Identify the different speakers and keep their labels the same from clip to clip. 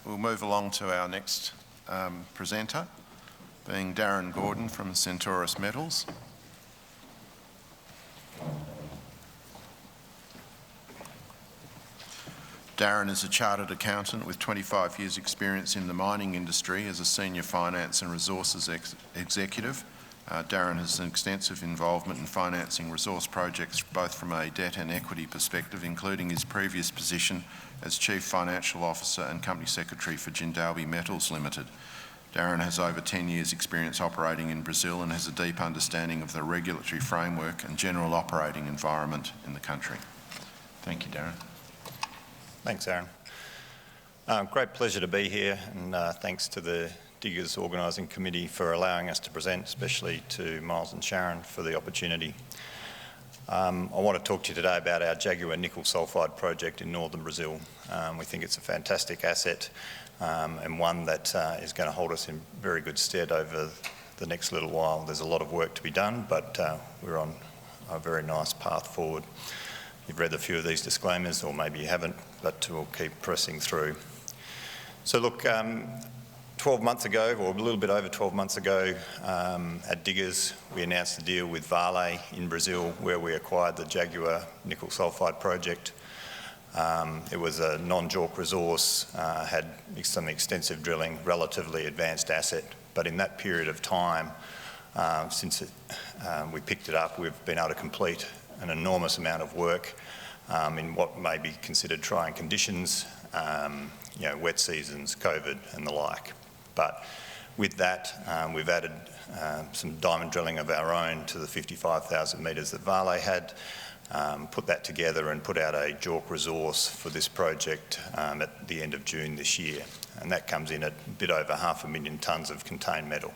Speaker 1: we'll move along to our next presenter, being Darren Gordon from Centaurus Metals. Darren is a chartered accountant with 25 years' experience in the mining industry as a senior finance and resources executive. Darren has an extensive involvement in financing resource projects both from a debt and equity perspective, including his previous position as Chief Financial Officer and Company Secretary for Jindalby Metals Limited. Darren has over 10 years' experience operating in Brazil and has a deep understanding of the regulatory framework and general operating environment in the country. Thank you, Darren.
Speaker 2: Thanks, Aaron. Great pleasure to be here, and thanks to the Diggers Organising Committee for allowing us to present, especially to Miles and Sharon for the opportunity. I want to talk to you today about our Jaguar nickel sulphide project in northern Brazil. We think it's a fantastic asset and one that is going to hold us in very good stead over the next little while. There's a lot of work to be done, but we're on a very nice path forward. You've read a few of these disclaimers, or maybe you haven't, but we'll keep pressing through. So look, 12 months ago, or a little bit over 12 months ago, at Diggers, we announced a deal with Vale in Brazil where we acquired the Jaguar nickel sulphide project. It was a non-JORC resource, had some extensive drilling, relatively advanced asset, but in that period of time, since we picked it up, we've been able to complete an enormous amount of work in what may be considered trying conditions, wet seasons, COVID and the like. But with that, we've added some diamond drilling of our own to the 55,000 metres that Vale had, put that together and put out a JORC resource for this project at the end of June this year. And that comes in at a bit over 500,000 tonnes of contained metal.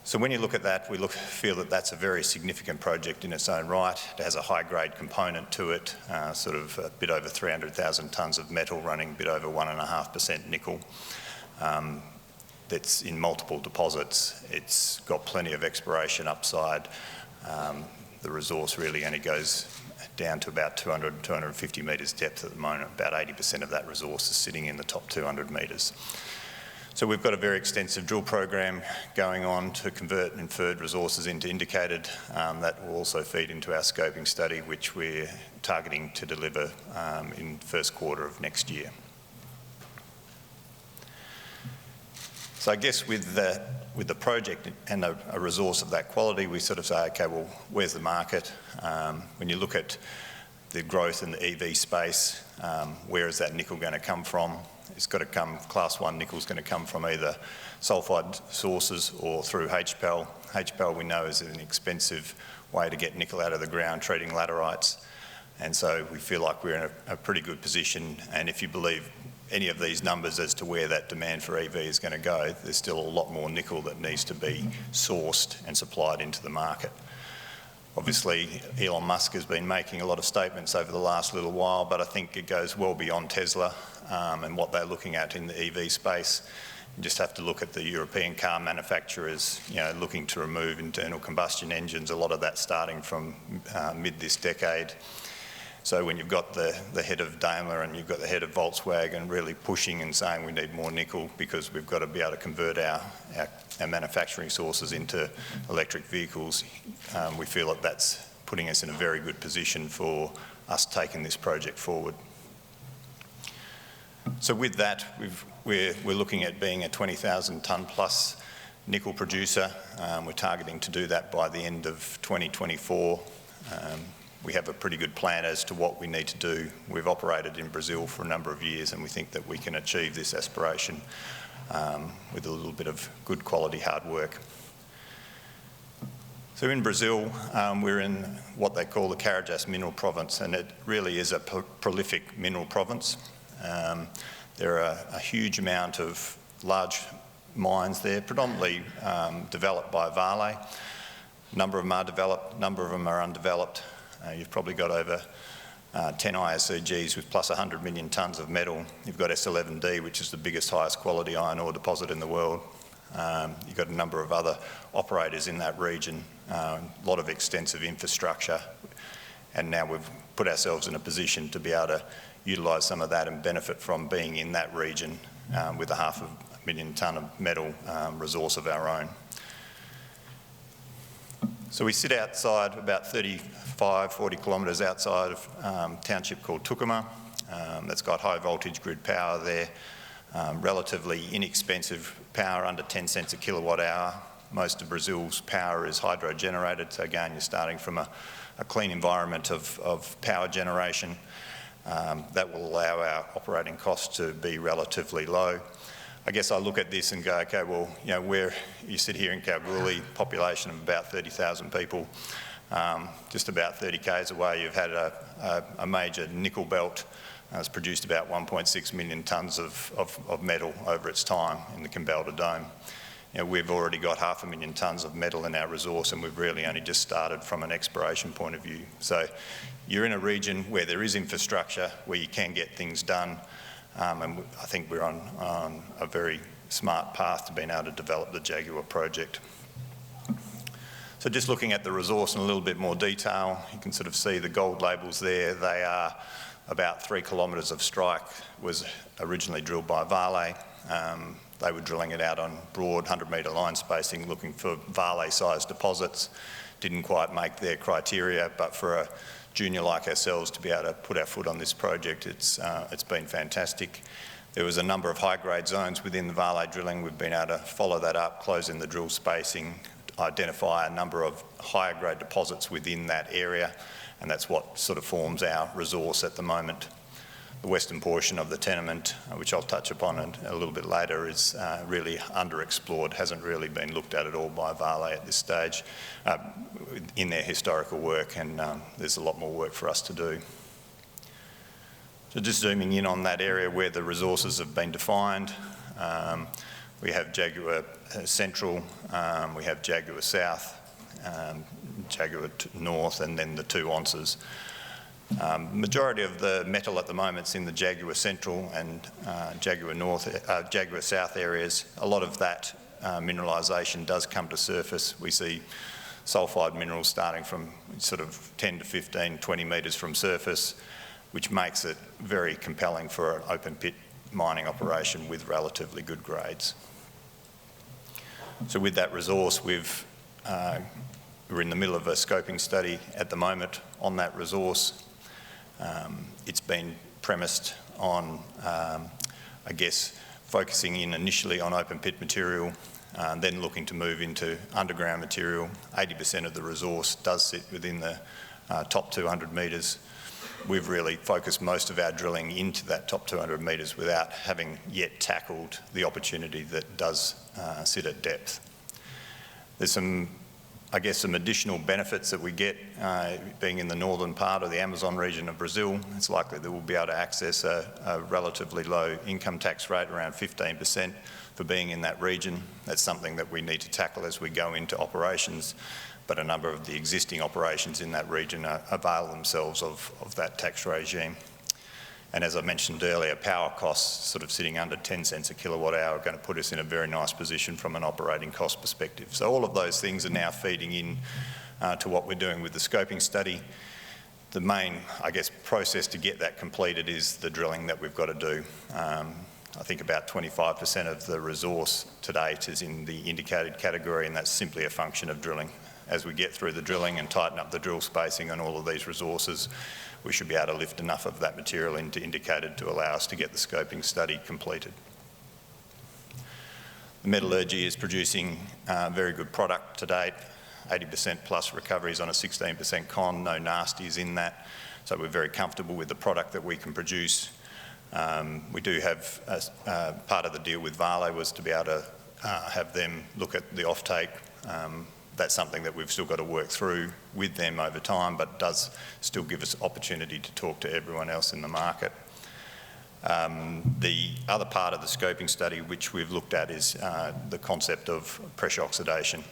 Speaker 2: So when you look at that, we feel that that's a very significant project in its own right. It has a high-grade component to it, sort of a bit over 300,000 tonnes of metal running, a bit over 1.5% nickel. That's in multiple deposits. It's got plenty of exploration upside. The resource really only goes down to about 200, 250 metres depth at the moment. About 80% of that resource is sitting in the top 200 metres. So we've got a very extensive drill program going on to convert inferred resources into indicated. That will also feed into our scoping study, which we're targeting to deliver in the first quarter of next year. So I guess with the project and a resource of that quality, we sort of say, okay, well, where's the market? When you look at the growth in the EV space, where is that nickel going to come from? It's got to come, class 1 nickel is going to come from either sulphide sources or through HPAL. HPAL we know is an expensive way to get nickel out of the ground, treating laterites. And so we feel like we're in a pretty good position. And if you believe any of these numbers as to where that demand for EV is going to go, there's still a lot more nickel that needs to be sourced and supplied into the market. Obviously, Elon Musk has been making a lot of statements over the last little while, but I think it goes well beyond Tesla and what they're looking at in the EV space. You just have to look at the European car manufacturers, looking to remove internal combustion engines, a lot of that starting from mid this decade. So when you've got the head of Daimler and you've got the head of Volkswagen really pushing and saying we need more nickel because we've got to be able to convert our manufacturing sources into electric vehicles, we feel that that's putting us in a very good position for us taking this project forward. So with that, we're looking at being a 20,000 tonne plus nickel producer. We're targeting to do that by the end of 2024. We have a pretty good plan as to what we need to do. We've operated in Brazil for a number of years and we think that we can achieve this aspiration with a little bit of good quality hard work. So in Brazil, we're in what they call the Carajás mineral province, and it really is a prolific mineral province. There are a huge amount of large mines there, predominantly developed by Vale. A number of them are developed, a number of them are undeveloped. You've probably got over 10 ISCGs with plus 100 million tonnes of metal. You've got S11D, which is the biggest, highest quality iron ore deposit in the world. You've got a number of other operators in that region, a lot of extensive infrastructure, and now we've put ourselves in a position to be able to utilise some of that and benefit from being in that region with a 500,000 tonne of metal resource of our own. So we sit outside, about 40 kilometres outside of a township called Tucumã. That's got high voltage grid power there, relatively inexpensive power, under 10 cents a kilowatt hour. Most of Brazil's power is hydro generated, so again you're starting from a clean environment of power generation. That will allow our operating costs to be relatively low. I guess I look at this and go, okay, well, you know, you sit here in Kalgoorlie, population of about 30,000 people, just about 30 k's away, you've had a major nickel belt. It's produced about 1.6 million tonnes of metal over its time in the Kambalda Dome. You know, we've already got 500,000 tonnes of metal in our resource, and we've really only just started from an exploration point of view. So you're in a region where there is infrastructure, where you can get things done, and I think we're on a very smart path to being able to develop the Jaguar project. So just looking at the resource in a little bit more detail, you can sort of see the gold labels there. They are about 3 kilometres of strike, was originally drilled by Vale. They were drilling it out on broad 100-metre line spacing, looking for Vale-sized deposits. Didn't quite make their criteria, but for a junior like ourselves to be able to put our foot on this project, it's been fantastic. There was a number of high-grade zones within the Vale drilling. We've been able to follow that up, close in the drill spacing, identify a number of higher grade deposits within that area, and that's what sort of forms our resource at the moment. The western portion of the tenement, which I'll touch upon a little bit later, is really underexplored, hasn't really been looked at all by Vale at this stage in their historical work, and there's a lot more work for us to do. So just zooming in on that area where the resources have been defined, we have Jaguar Central, we have Jaguar South, Jaguar North, and then the 2 onces. Majority of the metal at the moment is in the Jaguar Central and Jaguar South areas. A lot of that mineralisation does come to surface. We see sulphide minerals starting from sort of 10 to 15, 20 metres from surface, which makes it very compelling for an open pit mining operation with relatively good grades. So with that resource, we're in the middle of a scoping study at the moment on that resource. It's been premised on, I guess, focusing in initially on open pit material, then looking to move into underground material. 80% of the resource does sit within the top 200 metres. We've really focused most of our drilling into that top 200 metres without having yet tackled the opportunity that does sit at depth. There's some additional benefits that we get being in the northern part of the Amazon region of Brazil. It's likely that we'll be able to access a relatively low income tax rate, around 15%, for being in that region. That's something that we need to tackle as we go into operations, but a number of the existing operations in that region avail themselves of that tax regime. And as I mentioned earlier, power costs sort of sitting under 10 cents a kilowatt hour are going to put us in a very nice position from an operating cost perspective. So all of those things are now feeding in to what we're doing with the scoping study. The main, I guess, process to get that completed is the drilling that we've got to do. I think about 25% of the resource to date is in the indicated category, and that's simply a function of drilling. As we get through the drilling and tighten up the drill spacing on all of these resources, we should be able to lift enough of that material into indicated to allow us to get the scoping study completed. The metallurgy is producing very good product to date, 80% plus recoveries on a 16% con, no nasties in that. So we're very comfortable with the product that we can produce. We do have, part of the deal with Vale was to be able to have them look at the offtake. That's something that we've still got to work through with them over time, but does still give us opportunity to talk to everyone else in the market. The other part of the scoping study which we've looked at is the concept of pressure oxidation.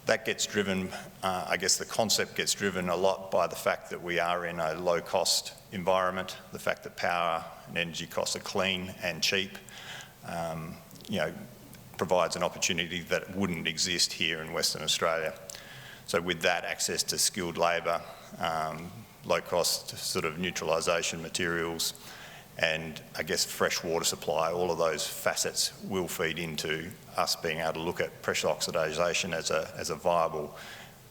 Speaker 2: That gets driven, I guess the concept gets driven a lot by the fact that we are in a low-cost environment, the fact that power and energy costs are clean and cheap. Provides an opportunity that wouldn't exist here in Western Australia. So with that, access to skilled labour, low cost sort of neutralisation materials, and I guess fresh water supply, all of those facets will feed into us being able to look at pressure oxidisation as a viable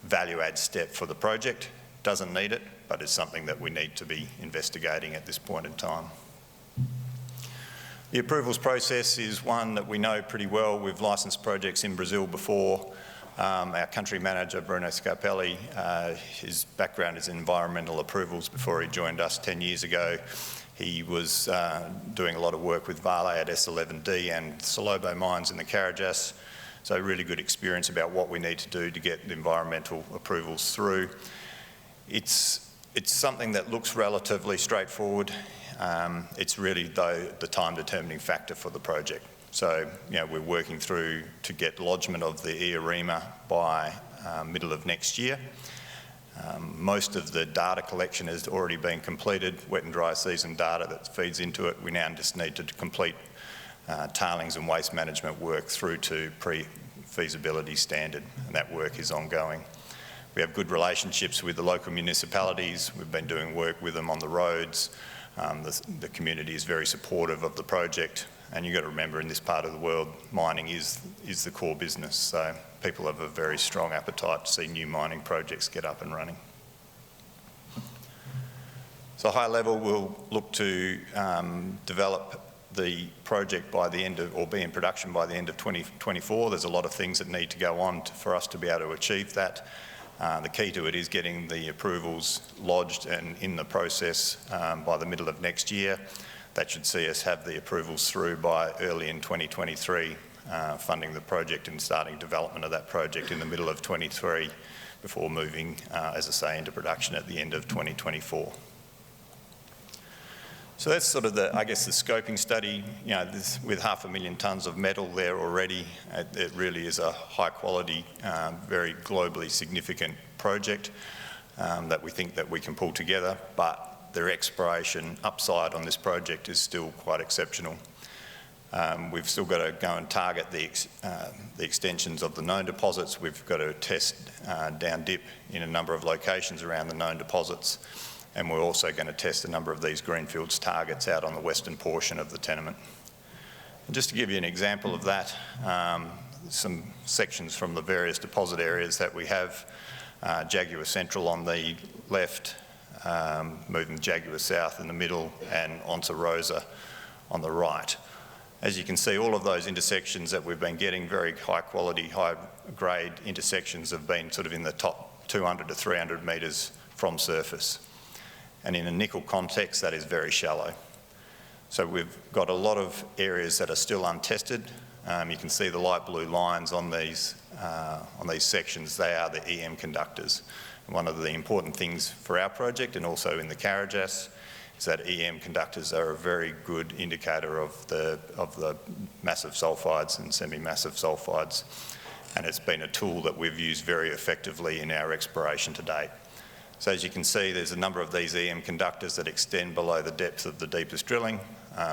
Speaker 2: value-add step for the project. Doesn't need it, but it's something that we need to be investigating at this point in time. The approvals process is one that we know pretty well. We've licensed projects in Brazil before. Our country manager, Bruno Scarpelli, his background is in environmental approvals before he joined us 10 years ago. He was doing a lot of work with Vale at S11D and Salobo mines in the Carajás. So really good experience about what we need to do to get the environmental approvals through. It's something that looks relatively straightforward. It's really, though, the time determining factor for the project. So, we're working through to get lodgement of the EIREMA by middle of next year. Most of the data collection has already been completed, wet and dry season data that feeds into it. We now just need to complete tailings and waste management work through to pre-feasibility standard, and that work is ongoing. We have good relationships with the local municipalities. We've been doing work with them on the roads. The community is very supportive of the project, and you've got to remember in this part of the world, mining is the core business, so people have a very strong appetite to see new mining projects get up and running. So high level, we'll look to develop the project by the end of, or be in production by the end of 2024. There's a lot of things that need to go on for us to be able to achieve that. The key to it is getting the approvals lodged and in the process by the middle of next year. That should see us have the approvals through by early in 2023, funding the project and starting development of that project in the middle of 23 before moving, as I say, into production at the end of 2024. So that's sort of the scoping study. With 500,000 tonnes of metal there already, it really is a high quality, very globally significant project that we think that we can pull together, but the exploration upside on this project is still quite exceptional. We've still got to go and target the extensions of the known deposits. We've got to test down dip in a number of locations around the known deposits. And we're also going to test a number of these greenfields targets out on the western portion of the tenement. And just to give you an example of that, some sections from the various deposit areas that we have, Jaguar Central on the left, moving Jaguar South in the middle, and Onça Rosa on the right. As you can see, all of those intersections that we've been getting, very high quality, high grade intersections, have been sort of in the top 200 to 300 metres from surface. And in a nickel context, that is very shallow. So we've got a lot of areas that are still untested. You can see the light blue lines on these sections. They are the EM conductors. And one of the important things for our project, and also in the Carajás, is that EM conductors are a very good indicator of the massive sulfides and semi-massive sulfides. And it's been a tool that we've used very effectively in our exploration to date. So as you can see, there's a number of these EM conductors that extend below the depth of the deepest drilling.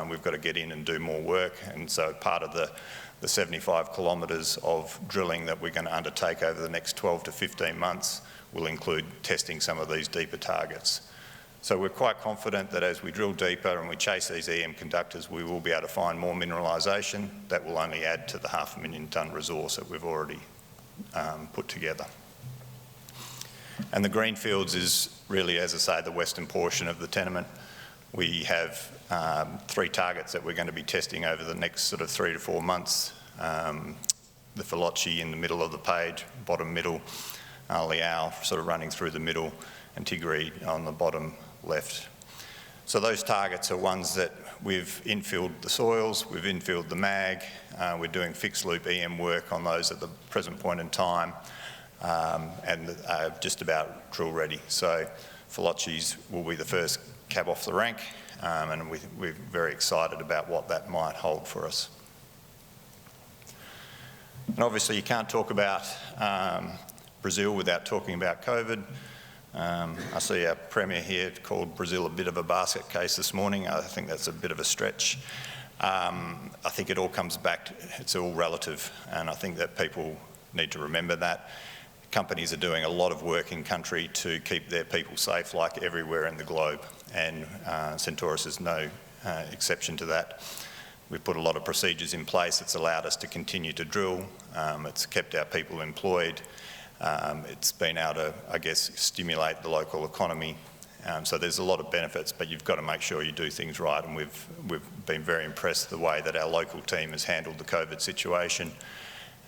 Speaker 2: We've got to get in and do more work, and so part of the 75 kilometres of drilling that we're going to undertake over the next 12 to 15 months will include testing some of these deeper targets. So we're quite confident that as we drill deeper and we chase these EM conductors, we will be able to find more mineralisation that will only add to the 500,000 tonne resource that we've already put together. And the greenfields is really, as I say, the western portion of the tenement. We have 3 targets that we're going to be testing over the next sort of 3 to 4 months. The Falochi in the middle of the page, bottom middle, Leal sort of running through the middle, and Tigre on the bottom left. So those targets are ones that we've infilled the soils, we've infilled the mag, we're doing fixed loop EM work on those at the present point in time. And just about drill ready. So Falochis will be the first cab off the rank, and we're very excited about what that might hold for us. And obviously you can't talk about Brazil without talking about COVID. I see our Premier here called Brazil a bit of a basket case this morning. I think that's a bit of a stretch. I think it all comes back, it's all relative, and I think that people need to remember that. Companies are doing a lot of work in country to keep their people safe, like everywhere in the globe, and Centaurus is no exception to that. We've put a lot of procedures in place that's allowed us to continue to drill. It's kept our people employed. It's been able to, I guess, stimulate the local economy. So there's a lot of benefits, but you've got to make sure you do things right, and we've been very impressed with the way that our local team has handled the COVID situation,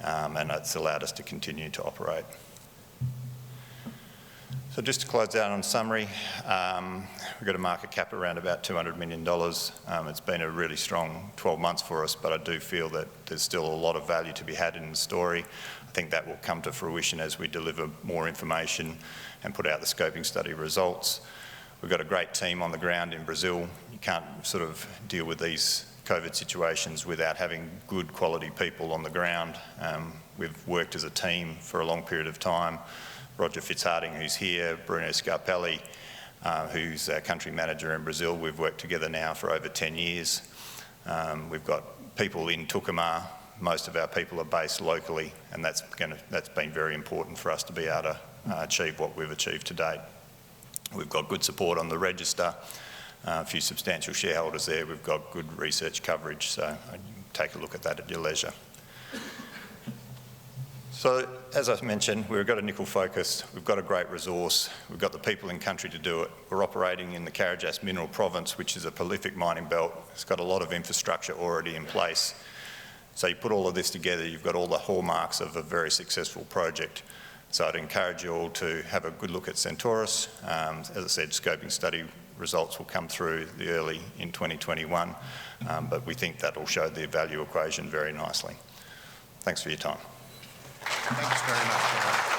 Speaker 2: and it's allowed us to continue to operate. So just to close out on summary, we've got a market cap around about $200 million. It's been a really strong 12 months for us, but I do feel that there's still a lot of value to be had in the story. I think that will come to fruition as we deliver more information and put out the scoping study results. We've got a great team on the ground in Brazil. You can't sort of deal with these COVID situations without having good quality people on the ground. We've worked as a team for a long period of time. Roger Fitzharding, who's here, Bruno Scarpelli, who's our country manager in Brazil. We've worked together now for over 10 years. We've got people in Tucumã. Most of our people are based locally, and that's been very important for us to be able to achieve what we've achieved to date. We've got good support on the register, a few substantial shareholders there. We've got good research coverage, so take a look at that at your leisure. So, as I mentioned, we've got a nickel focus, we've got a great resource, we've got the people in country to do it. We're operating in the Carajás Mineral Province, which is a prolific mining belt. It's got a lot of infrastructure already in place. So you put all of this together, you've got all the hallmarks of a very successful project. So I'd encourage you all to have a good look at Centaurus. As I said, scoping study results will come through early in 2021, but we think that will show the value equation very nicely. Thanks for your time.
Speaker 1: Thanks very much, Darren.